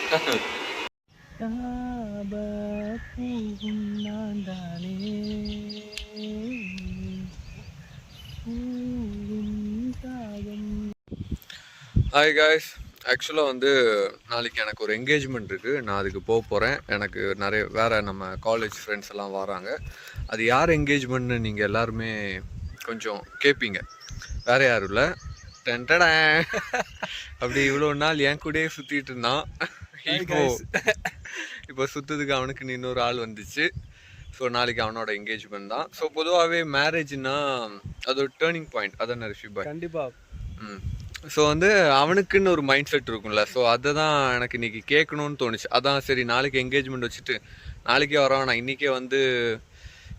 Hi guys, ஆக்சுவலாக வந்து நாளைக்கு எனக்கு ஒரு என்கேஜ்மெண்ட் இருக்குது. நான் அதுக்கு போக போகிறேன். எனக்கு நிறைய வேறு நம்ம காலேஜ் ஃப்ரெண்ட்ஸ் எல்லாம் வராங்க. அது யார் என்கேஜ்மெண்ட்னு நீங்கள் எல்லாருமே கொஞ்சம் கேட்பீங்க. வேறு யாரும் இல்லை, டென்டட அப்படி இவ்வளோ நாள் என் கூடயே சுற்றிட்டு இருந்தான். இப்போ சுற்றுறதுக்கு அவனுக்கு இன்னொரு ஆள் வந்துச்சு. ஸோ நாளைக்கு அவனோட என்கேஜ்மெண்ட் தான். ஸோ பொதுவாகவே மேரேஜ்னா அது ஒரு டேர்னிங் பாயிண்ட். அதான் ரிஷி பாய் கண்டிப்பாக. ஸோ வந்து அவனுக்குன்னு ஒரு மைண்ட் செட் இருக்கும்ல. ஸோ அதை தான் எனக்கு இன்னைக்கு கேட்கணும்னு தோணுச்சு. அதான் சரி நாளைக்கு என்கேஜ்மெண்ட் வச்சுட்டு நாளைக்கே வரோம். நான் இன்னைக்கே வந்து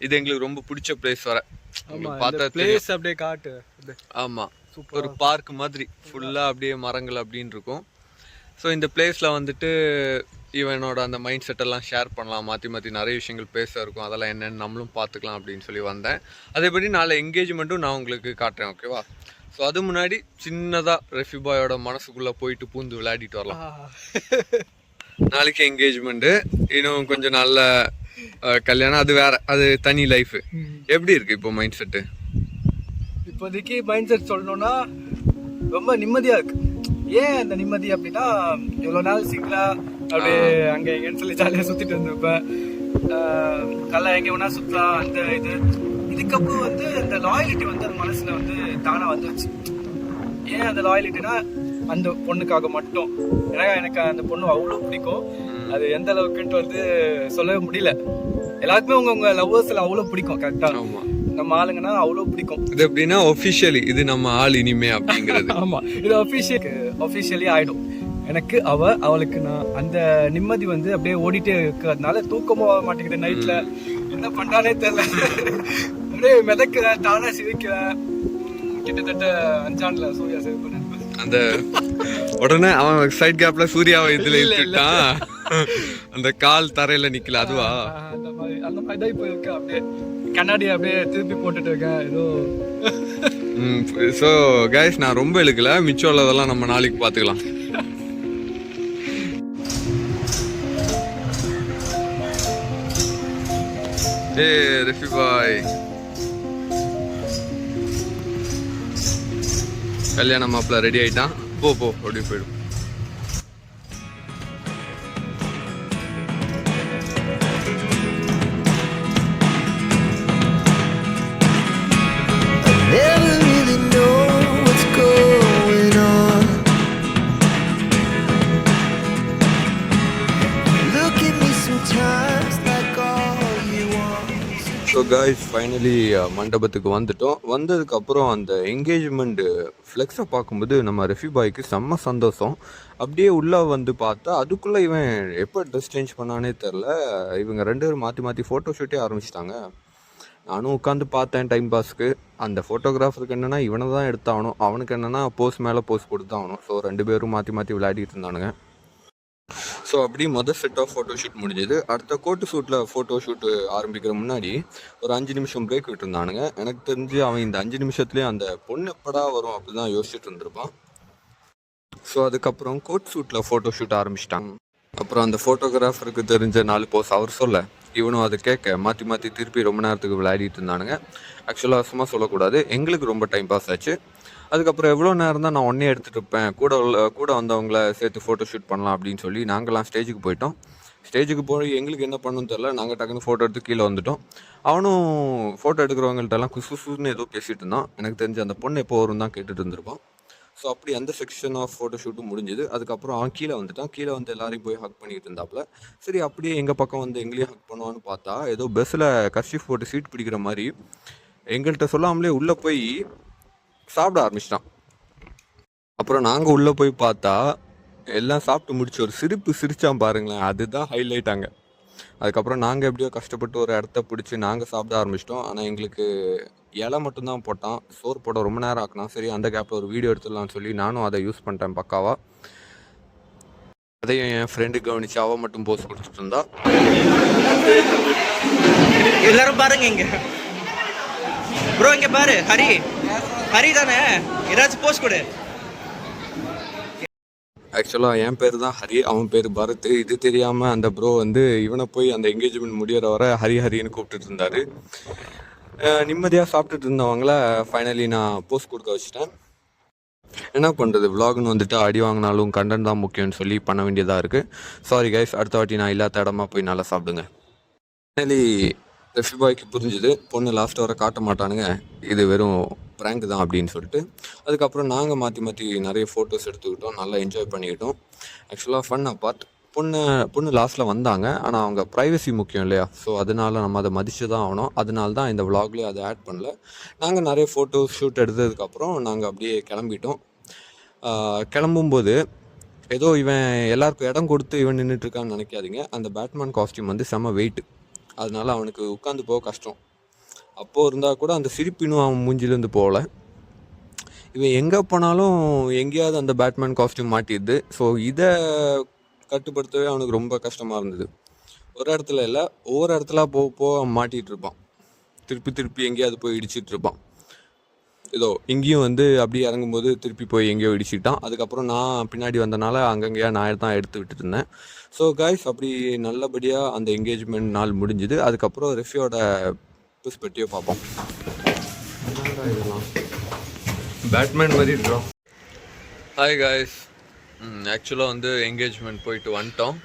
இது எங்களுக்கு ரொம்ப பிடிச்ச பிளேஸ் வர பார்த்தா பிளேஸ் அப்படியே காட்டு. ஆமாம், ஒரு பார்க் மாதிரி ஃபுல்லாக அப்படியே மரங்கள் அப்படின்னு இருக்கும். ஸோ இந்த பிளேஸில் வந்துட்டு இவனோட அந்த மைண்ட் செட்டெல்லாம் ஷேர் பண்ணலாம். மாற்றி மாற்றி நிறைய விஷயங்கள் பேச இருக்கும். அதெல்லாம் என்னென்னு நம்மளும் பார்த்துக்கலாம் அப்படின்னு சொல்லி வந்தேன். அதேபடி நாளை என்கேஜ்மெண்ட்டும் நான் உங்களுக்கு காட்டுறேன், ஓகேவா? ஸோ அது முன்னாடி சின்னதாக ரெஃபி பாயோட மனசுக்குள்ளே போயிட்டு பூந்து விளையாடிட்டு வரலாம். நாளைக்கு என்கேஜ்மெண்ட்டு, இன்னும் கொஞ்சம் நல்ல கல்யாணம், அது வேற, அது தனி லைஃபு. எப்படி இருக்கு இப்போ மைண்ட் செட்டு? இப்போதைக்கு மைண்ட் செட் சொல்லணும்னா ரொம்ப நிம்மதியாக இருக்கு. ஏன் அந்த நிம்மதி அப்படின்னா, இவ்வளோ நாள் சிங்கிளா அப்படியே அங்கே எங்கேன்னு சொல்லி ஜாலியாக சுற்றிட்டு இருந்திருப்பேன். நல்லா எங்கே வேணா சுற்றலாம். அந்த இதுக்கப்புறம் வந்து அந்த லாயலிட்டி வந்து அந்த மனசில் வந்து தானாக வந்துருச்சு. ஏன் அந்த லாயலிட்டினா, அந்த பொண்ணுக்காக மட்டும். ஏன்னா எனக்கு அந்த பொண்ணு அவ்வளோ பிடிக்கும். அது எந்த அளவுக்குன்ட்டு வந்து சொல்லவே முடியல. எல்லாருக்குமே உங்க லவ்வர்ஸ்ல அவ்வளோ பிடிக்கும். கரெக்டாக நம்ம ஆளுங்கன்னா அவ்வளோ பிடிக்கும். இது எப்படின்னா ஒஃபிஷியலி இது நம்ம ஆள் இனிமே அப்படிங்கிறது. ஆமா, இது ஒஃபிஷியலி ஆயிடும். எனக்கு அவளுக்கு நான் அந்த நிம்மதி வந்து அப்படியே ஓடிட்டே இருக்கிறதுனால தூக்கமும் ஆக மாட்டேங்குது. நைட்ல என்ன பண்ணானே தெரியல, அப்படியே மிதக்கிறேன், தானா சிரிக்கிறேன். கிட்டத்தட்ட 5 ஆண்டுல சூர்யா சேவ் பண்ண அந்த உடனே அவன் சைட் கேப்ல சூர்யாவை இதுல இழுத்துட்டான். அந்த கால் தரையில நிக்கல, அதுவா? அந்த மாதிரி தான் இப்போ இருக்கு. அப்படியே கண்ணாடி அப்படியே திருப்பி போட்டுட்டு இருக்கேன் ஏதோ. ஸோ கைஸ், நான் ரொம்ப இழுக்கல, மிச்சம் உள்ளதெல்லாம் நம்ம நாளைக்கு பார்த்துக்கலாம். ரெஃபி பாய் கல்யாண மாப்பிள்ள ரெடி ஆயிட்டான். போ அப்படி போயிடும். ஸோ காய்ஸ், ஃபைனலி மண்டபத்துக்கு வந்துட்டோம். வந்ததுக்கப்புறம் அந்த என்கேஜ்மெண்ட் ஃப்ளெக்ஸை பார்க்கும்போது நம்ம ரெஃபி பாய்க்கு செம்ம சந்தோஷம். அப்படியே உள்ளே வந்து பார்த்தா அதுக்குள்ளே இவன் எப்போ ட்ரெஸ் சேஞ்ச் பண்ணானே தெரில. இவங்க 2 பேரும் மாற்றி மாற்றி ஃபோட்டோ ஷூட்டே ஆரம்பிச்சிட்டாங்க. நானும் உட்காந்து பார்த்தேன் டைம் பாஸ்க்கு. அந்த ஃபோட்டோகிராஃபருக்கு என்னென்னா இவனை தான் எடுத்தாகணும், அவனுக்கு என்னென்னா போஸ் மேலே போஸ் கொடுத்தாகணும். ஸோ 2 பேரும் மாற்றி மாற்றி விளையாடிட்டு இருந்தானுங்க. ஸோ அப்படி மொதல் செட் ஆஃப் ஃபோட்டோ ஷூட் முடிஞ்சது. அடுத்த கோட்டு ஷூட்டில் ஃபோட்டோ ஷூட்டு ஆரம்பிக்கிற முன்னாடி ஒரு 5 நிமிஷம் பிரேக் விட்டுருந்தானுங்க. எனக்கு தெரிஞ்சு அவன் இந்த 5 நிமிஷத்துலேயே அந்த பொண்ணு எப்படா வரும் அப்படி தான் யோசிச்சுட்டு இருந்திருப்பான். ஸோ அதுக்கப்புறம் கோட் ஷூட்டில் ஃபோட்டோ ஷூட் ஆரம்பிச்சிட்டாங்க. அப்புறம் அந்த ஃபோட்டோகிராஃபருக்கு தெரிஞ்ச 4 போஸ் அவர் சொல்ல, இவனும் அதை கேட்க மாற்றி மாற்றி திருப்பி ரொம்ப நேரத்துக்கு விளையாடிட்டு இருந்தானுங்க. ஆக்சுவலாக சும்மா சொல்லக்கூடாது, எங்களுக்கு ரொம்ப டைம் பாஸ் ஆச்சு. அதுக்கப்புறம் எவ்வளோ நேரம் தான் நான் ஒன்றே எடுத்துகிட்டு இருப்பேன், கூட வந்தவங்கள சேர்த்து ஃபோட்டோ ஷூட் பண்ணலாம் அப்படின்னு சொல்லி நாங்கள்லாம் ஸ்டேஜுக்கு போயிட்டோம். ஸ்டேஜுக்கு போய் எங்களுக்கு என்ன பண்ணணும்னு தெரில, நாங்கள் டக்குன்னு ஃபோட்டோ எடுத்து கீழே வந்துட்டோம். அவனும் ஃபோட்டோ எடுக்கிறவங்கள்ட்டெல்லாம் குசுன்னு ஏதோ பேசிகிட்டு இருந்தான். எனக்கு தெரிஞ்சு அந்த பொண்ணு எப்போ வரும் தான் கேட்டுட்டு இருந்திருப்பான். ஸோ அப்படி அந்த செக்ஷன் ஆஃப் ஃபோட்டோ ஷூட்டும் முடிஞ்சுது. அதுக்கப்புறம் அவன் கீழே வந்துட்டான். கீழே வந்து எல்லாரையும் போய் ஹக் பண்ணிட்டு இருந்தாப்புல. சரி அப்படியே எங்கள் பக்கம் வந்து எங்களையும் ஹக் பண்ணுவான்னு பார்த்தா ஏதோ பஸ்ஸில் கர்ஷீஃப் போட்டு சீட் பிடிக்கிற மாதிரி எங்கள்கிட்ட சொல்லாமலே உள்ளே போய் சாப்பிட ஆரம்பிச்சிட்டான். அப்புறம் நாங்கள் உள்ளே போய் பார்த்தா எல்லாம் சாப்பிட்டு முடிச்சு ஒரு சிரிச்சான் பாருங்களேன், அதுதான் ஹைலைட் அங்கே. அதுக்கப்புறம் நாங்கள் எப்படியோ கஷ்டப்பட்டு ஒரு இடத்த பிடிச்சி நாங்கள் சாப்பிட ஆரம்பிச்சிட்டோம். ஆனால் எங்களுக்கு இலை மட்டும்தான் போட்டான், சோறு போட ரொம்ப நேரம் ஆக்கினான். சரி அந்த கேப்பில் ஒரு வீடியோ எடுத்துடலாம்னு சொல்லி நானும் அதை யூஸ் பண்ணிட்டேன் பக்காவா. அதையும் என் ஃப்ரெண்டு கவனிச்சு அவள் மட்டும் போஸ் கொடுத்துட்டு இருந்தா. எல்லாரும் பாருங்க இங்க ப்ரோ, இங்க பாரு, ஹரி தானே, ஏதாச்சும் போஸ்ட் கொடு. ஆக்சுவலாக என் பேர் தான் ஹரி, அவன் பேர் பரத். இது தெரியாமல் அந்த ப்ரோ வந்து இவனை போய் அந்த என்கேஜ்மெண்ட் முடிகிற வர ஹரின்னு கூப்பிட்டுட்டு இருந்தார். நிம்மதியாக சாப்பிட்டுட்டு இருந்தவங்கள ஃபைனலி நான் போஸ்ட் கொடுக்க வச்சுட்டேன். என்ன பண்ணுறது, விலாக்னு வந்துட்டு அடி வாங்கினாலும் கண்டென்ட் தான் முக்கியம்னு சொல்லி பண்ண வேண்டியதாக இருக்குது. சாரி கைஸ், அடுத்த வாட்டி நான் இல்லாத இடமா போய் நல்லா சாப்பிடுங்க. ஃபைனலி ரெஃபி பாய்க்கு புரிஞ்சுது, பொண்ணு லாஸ்ட் வர காட்ட மாட்டானுங்க, இது வெறும் ப்ராங்க் தான் அப்படின்னு சொல்லிட்டு. அதுக்கப்புறம் நாங்கள் மாற்றி நிறைய ஃபோட்டோஸ் எடுத்துக்கிட்டோம், நல்லா என்ஜாய் பண்ணிக்கிட்டோம். ஆக்சுவலாக ஃபன் அப்பார்ட். பொண்ணு லாஸ்ட்டில் வந்தாங்க, ஆனால் அவங்க ப்ரைவசி முக்கியம் இல்லையா, ஸோ அதனால் நம்ம அதை மதித்து தான் ஆகணும். அதனால தான் இந்த விலாக்லேயே அதை ஆட் பண்ணல. நாங்கள் நிறைய ஃபோட்டோஸ் ஷூட் எடுத்ததுக்கப்புறம் நாங்கள் அப்படியே கிளம்பிட்டோம். கிளம்பும்போது ஏதோ இவன் எல்லாருக்கும் இடம் கொடுத்து இவன் நின்றுட்டுருக்கான்னு நினைக்காதீங்க. அந்த பேட்மேன் காஸ்டியூம் வந்து செம்ம வெயிட்டு, அதனால அவனுக்கு உட்காந்து போக கஷ்டம். அப்போது இருந்தால் கூட அந்த சிரிப்பினும் அவன் மூஞ்சிலேருந்து போகலை. இவன் எங்கே போனாலும் எங்கேயாவது அந்த பேட்மேன் காஸ்டியூம் மாட்டிடுது. ஸோ இதை கட்டுப்படுத்தவே அவனுக்கு ரொம்ப கஷ்டமாக இருந்தது. ஒரு இடத்துல இல்லை, ஒவ்வொரு இடத்துல போக மாட்டிகிட்டு இருப்பான். திருப்பி எங்கேயாவது போய் இடிச்சிட்டு இருப்பான். இதோ இங்கேயும் வந்து அப்படியே இறங்கும்போது திருப்பி போய் எங்கேயோ இடிச்சிட்டான். அதுக்கப்புறம் நான் பின்னாடி வந்தனால அங்கங்கேயா நான் தான் எடுத்து விட்டுட்டு இருந்தேன். ஸோ கைஸ், அப்படி நல்லபடியாக அந்த என்கேஜ்மெண்ட் நாள் முடிஞ்சுது. அதுக்கப்புறம் ரெஃபியோட பெர்ஸ்பெக்டிவ் பார்ப்போம். இதெல்லாம் பேட்மேன் மாதிரி இருக்கிறோம். ஹாய் கைஸ், ஆக்சுவலாக வந்து என்கேஜ்மெண்ட் போயிட்டு வந்துட்டோம்.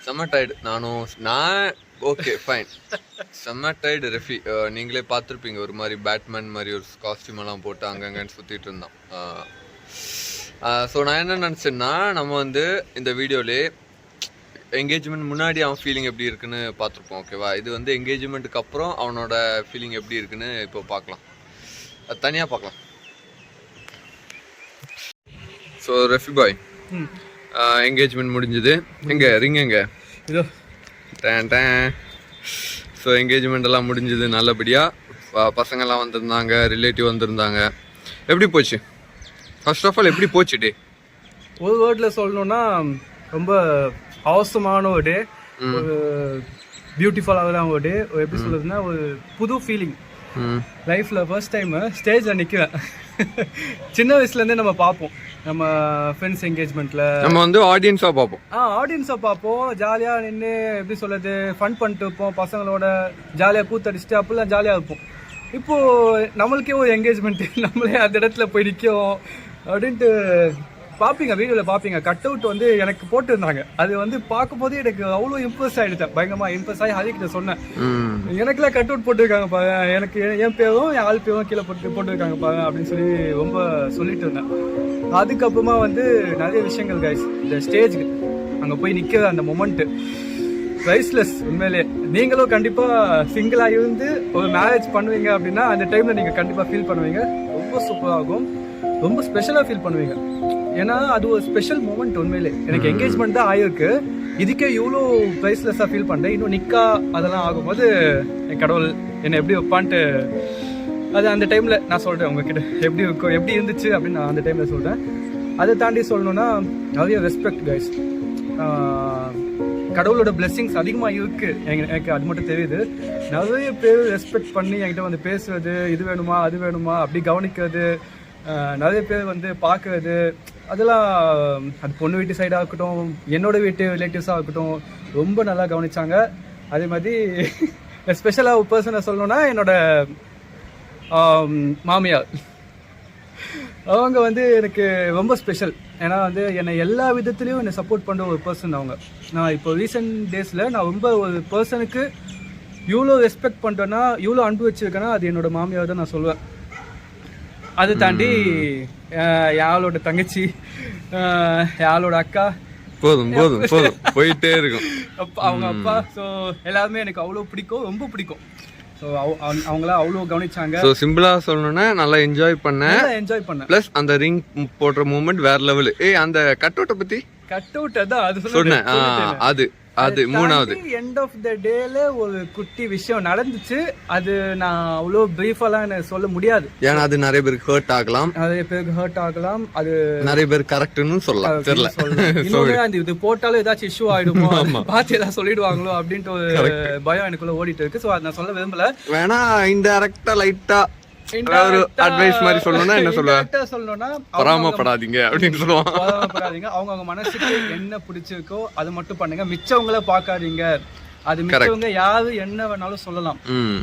செம்ம டயர்டு. நான் ஓகே ஃபைன், செம்ம டயர்டு. ரெஃபி நீங்களே பார்த்துருப்பீங்க, ஒரு மாதிரி பேட்மேன் மாதிரி ஒரு காஸ்டியூம் எல்லாம் போட்டு அங்கங்கன்னு சுற்றிட்டு இருந்தோம். ஸோ நான் என்ன நினச்சேன்னா, நம்ம வந்து இந்த வீடியோவிலே என்கேஜ்மெண்ட் முன்னாடி அவன் ஃபீலிங் எப்படி இருக்குன்னு பார்த்துருப்போம், ஓகேவா? இது வந்து என்கேஜ்மெண்ட்டுக்கு அப்புறம் அவனோட ஃபீலிங் எப்படி இருக்குன்னு இப்போ பார்க்கலாம், அது தனியாக பார்க்கலாம். ஸோ ரெஃபி பாய், என்கேஜ்மெண்ட் முடிஞ்சுது. எங்கே ரிங் எங்கே? இதோ டேன். ஸோ என்கேஜ்மெண்ட் எல்லாம் முடிஞ்சுது நல்லபடியாக. பசங்கள்லாம் வந்திருந்தாங்க, ரிலேட்டிவ் வந்திருந்தாங்க. எப்படி போச்சு? ஃபர்ஸ்ட் ஆஃப் ஆல் எப்படி போச்சு டே? ஒரு வேர்டில் சொல்லணும்னா ரொம்ப அவசரமான ஒரு டே, ஒரு பியூட்டிஃபுல்லான ஒரு டே. எப்படி சொல்றதுன்னா, ஒரு புது ஃபீலிங். லைஃப்ல ஃபர்ஸ்ட் டைம் ஸ்டேஜ்ல நிக்கிறேன். சின்ன வயசுலேருந்தே நம்ம பார்ப்போம், நம்ம ஃப்ரெண்ட்ஸ் என்கேஜ்மெண்ட்ல நம்ம வந்து ஆடியன்ஸாக பார்ப்போம். ஆடியன்ஸை பார்ப்போம், ஜாலியாக நின்று எப்படி சொல்றது ஃபன் பண்ணிட்டு இருப்போம், பசங்களோட ஜாலியாக கூத்தடிச்சுட்டு அப்படிலாம் ஜாலியாக இருப்போம். இப்போது நம்மளுக்கே ஒரு என்கேஜ்மெண்ட்டு, நம்மளே அந்த இடத்துல போய் நிற்கும் அப்படின்ட்டு பார்ப்பீங்க, வீடியோவில் பார்ப்பீங்க. கட் அவுட் வந்து எனக்கு போட்டுருந்தாங்க. அது வந்து பார்க்கும்போதே எனக்கு அவ்வளோ இம்ப்ரெஸ் ஆகிடுச்சேன், பயங்கரமாக இம்ப்ரெஸ் ஆகி ஹரிக்கிட்ட சொன்னேன், எனக்குலாம் கட் அவுட் போட்டுருக்காங்க பாரு, எனக்கு என் பேரும் என் ஆள் பேரும் கீழே போட்டுருக்காங்க பாரு அப்படின்னு சொல்லி ரொம்ப சொல்லிட்டு இருந்தேன். அதுக்கப்புறமா வந்து நிறைய விஷயங்கள் கைஸ், இந்த ஸ்டேஜுக்கு அங்கே போய் நிற்கிற அந்த மொமெண்ட்டு ப்ரைஸ்லெஸ். உண்மையிலே நீங்களும் கண்டிப்பாக சிங்கிளாக இருந்து ஒரு மேரேஜ் பண்ணுவீங்க அப்படின்னா அந்த டைமில் நீங்கள் கண்டிப்பாக ஃபீல் பண்ணுவீங்க. ரொம்ப சூப்பராகும், ரொம்ப ஸ்பெஷலாக ஃபீல் பண்ணுவீங்க. ஏன்னா அது ஒரு ஸ்பெஷல் மூமெண்ட். உண்மையிலே எனக்கு என்கேஜ்மெண்ட் தான் ஆகிருக்கு, இதுக்கே இவ்வளோ ப்ரைஸ்லெஸ்ஸாக ஃபீல் பண்ணுறேன். இன்னும் நிக்கா அதெல்லாம் ஆகும்போது என் கடவுள் என்னை எப்படி வைப்பான்ட்டு அது அந்த டைமில் நான் சொல்கிறேன் உங்ககிட்ட எப்படி இருக்கும், எப்படி இருந்துச்சு அப்படின்னு நான் அந்த டைமில் சொல்கிறேன். அதை தாண்டி சொல்லணுன்னா நிறைய ரெஸ்பெக்ட் கைஸ். கடவுளோட பிளெஸ்ஸிங்ஸ் அதிகமாக இருக்குது எனக்கு, அது மட்டும் தெரியுது. நிறைய பேர் ரெஸ்பெக்ட் பண்ணி என்கிட்ட வந்து பேசுறது, இது வேணுமா அது வேணுமா அப்படி கவனிக்கிறது, நிறைய பேர் வந்து பார்க்கறது, அதெல்லாம் அது பொண்ணு வீட்டு சைடாக இருக்கட்டும், என்னோட வீட்டு ரிலேட்டிவ்ஸாக இருக்கட்டும், ரொம்ப நல்லா கவனிச்சாங்க. அதே மாதிரி ஸ்பெஷலாக ஒரு பர்சனை சொல்லணும்னா என்னோட மாமியார், அவங்க வந்து எனக்கு ரொம்ப ஸ்பெஷல். ஏன்னா வந்து என்னை எல்லா விதத்துலேயும் என்னை சப்போர்ட் பண்ணுற ஒரு பர்சன் அவங்க. நான் இப்போ ரீசெண்ட் டேஸில் நான் ரொம்ப ஒரு பர்சனுக்கு இவ்வளோ ரெஸ்பெக்ட் பண்ணுறேன்னா, இவ்வளோ அன்பு வச்சுருக்கேன்னா அது என்னோட மாமியார் தான் நான் சொல்லுவேன். அதை தாண்டி யாரோட தங்கச்சி, யாரோட அக்கா, போதும் போயிட்டே இருக்கும் அவங்க அப்பா, ஸோ எல்லாருமே எனக்கு அவ்வளோ பிடிக்கும், ரொம்ப பிடிக்கும். ஸோ அவங்களாம் அவ்வளோ கவனிச்சாங்க. ஸோ சிம்பிளாக சொல்லணும்னா நல்லா என்ஜாய் பண்ணேன். ப்ளஸ் அந்த ரிங் போடுற மூமெண்ட் வேற லெவலு. அந்த கட் அவுட்டை பற்றி கட் அவுட் அதான் அது சொன்னேன். அது மூணாவது எண்ட் ஆஃப் த டேல ஒரு குட்டி விஷயம் நடந்துச்சு. அது நான் அவ்வளோ பிரீஃபாலாம் எனக்கு சொல்ல முடியாது, ஏன்னா அது நிறைய பேருக்கு ஹர்ட் ஆகலாம், அது நிறைய பேர் கரெக்ட்னு சொல்லலாம், தெரியல. அந்த இது போட்டாலும் ஏதாச்சும் இஷ்யூ ஆயிடுமோ, பார்த்து ஏதாவது சொல்லிடுவாங்களோ அப்படின்ட்டு ஒரு பயம் எனக்குள்ள ஓடிட்டு இருக்கு. ஸோ அதை நான் சொல்ல விரும்பல. வேணா இன்டைரக்டா லைட்டா ஒரு advice மாதிரி சொல்லணும்னா என்ன சொல்லுவ? Indirect-ஆ சொல்லணும்னா பொறாமப்படாதீங்க அப்படின்னு சொல்லுவான். பொறாமப்படாதீங்க. அவங்க மனசுக்கு என்ன பிடிச்சிருக்கோ அது மட்டும் பண்ணுங்க. மிச்சவங்கள பார்க்காதீங்க. அது மிச்சவங்க யாரு என்ன வேணாலும் சொல்லலாம்.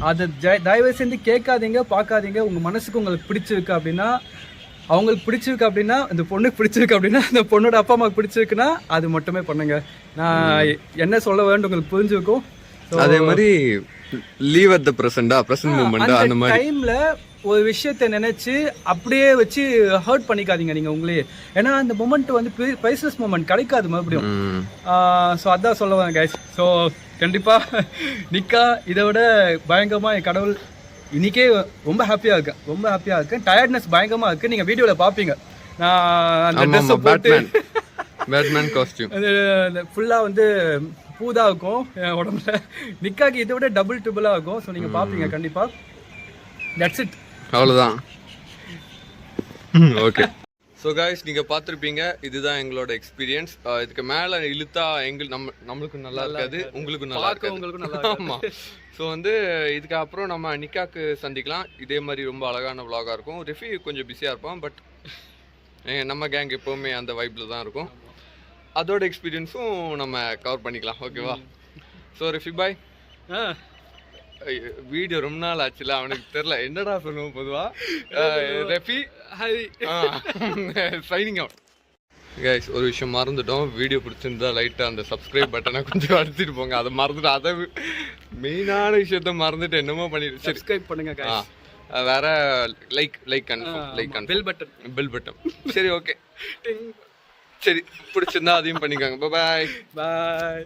அது தயவு செஞ்சு கேட்காதீங்க, பார்க்காதீங்க. உங்க மனசுக்கு உங்களுக்கு பிடிச்சிருக்கு அப்படின்னா, அவங்களுக்கு பிடிச்சிருக்கு அப்படின்னா, இந்த பொண்ணுக்கு பிடிச்சிருக்கு அப்படின்னா, இந்த பொண்ணோட அப்பா அம்மாவுக்கு பிடிச்சிருக்குன்னா அது மட்டுமே பண்ணுங்க. நான் என்ன சொல்ல வேண்டும் உங்களுக்கு புரிஞ்சிருக்கும். அதே மாதிரி leave at the present moment அந்த மாதிரி டைம்ல ஒரு விஷயத்தை நினைச்சு அப்படியே வச்சு ஹர்ட் பண்ணிக்காதீங்க நீங்க உங்களே. ஏன்னா அந்த மொமெண்ட் வந்து பிரைஸ்லெஸ் மொமெண்ட் கிடைக்காது மறுபடியும். ஸோ அதான் சொல்ல வரேன் கைஸ். ஸோ கண்டிப்பா நிக்கா இதை விட பயங்கரமா என் கடவுள் இன்னைக்கே ரொம்ப ஹாப்பியா இருக்கேன். டயர்ட்னஸ் பயங்கரமா இருக்கு. நீங்க வீடியோல பாப்பீங்க. நான் அந்த ட்ரெஸ் போட்டு பேட்மேன் காஸ்டியூம் ஃபுல்லா வந்து பூதா இருக்கும் என் உடம்புல. நிக்காக்கு இதை விட டபுள் ட்ரிபிளா இருக்கும். ஸோ நீங்க பாப்பீங்க கண்டிப்பா. That's it. அவ்வளோதான். ஓகே. ஸோ காய்ஸ் நீங்கள் பார்த்துருப்பீங்க, இதுதான் எங்களோட எக்ஸ்பீரியன்ஸ். இதுக்கு மேலே இழுத்தா நம்மளுக்கும் நல்லா இருக்காது, உங்களுக்கும் நல்லா இருக்காது. ஆமாம். ஸோ வந்து இதுக்கு அப்புறம் நம்ம நிக்காக்கு சந்திக்கலாம். இதே மாதிரி ரொம்ப அழகான vlog-ஆ இருக்கும். ரெஃபி கொஞ்சம் பிஸியாக இருப்போம், பட் நம்ம கேங் எப்போவுமே அந்த வைப்பில் தான் இருக்கும். அதோட எக்ஸ்பீரியன்ஸும் நம்ம கவர் பண்ணிக்கலாம். ஓகேவா? ஸோ ரெஃபி பாய். வீடியோ ரொம்ப நாள் ஆச்சுல, அவனுக்கு தெரியல என்னடா சொல்லுவோம் பொதுவா. ரெஃபி சைனிங் அவுட். கைஸ் ஒரு விஷயம் மறந்துட்டோம். வீடியோ பிடிச்சிருந்தா லைட்டாக அந்த சப்ஸ்கிரைப் பட்டனை கொஞ்சம் அடிச்சிட்டு போங்க. அதை மறந்துட்டு அதை மெயினான விஷயத்த மறந்துட்டு என்னமோ பண்ணிட்டு சப்ஸ்கிரைப் பண்ணுங்க guys. வேற லைக் கன்ஃபார்ம் பெல் பட்டன். சரி ஓகே. சரி பிடிச்சிருந்தா அதையும் பண்ணிக்கோங்க. பாய். Bye.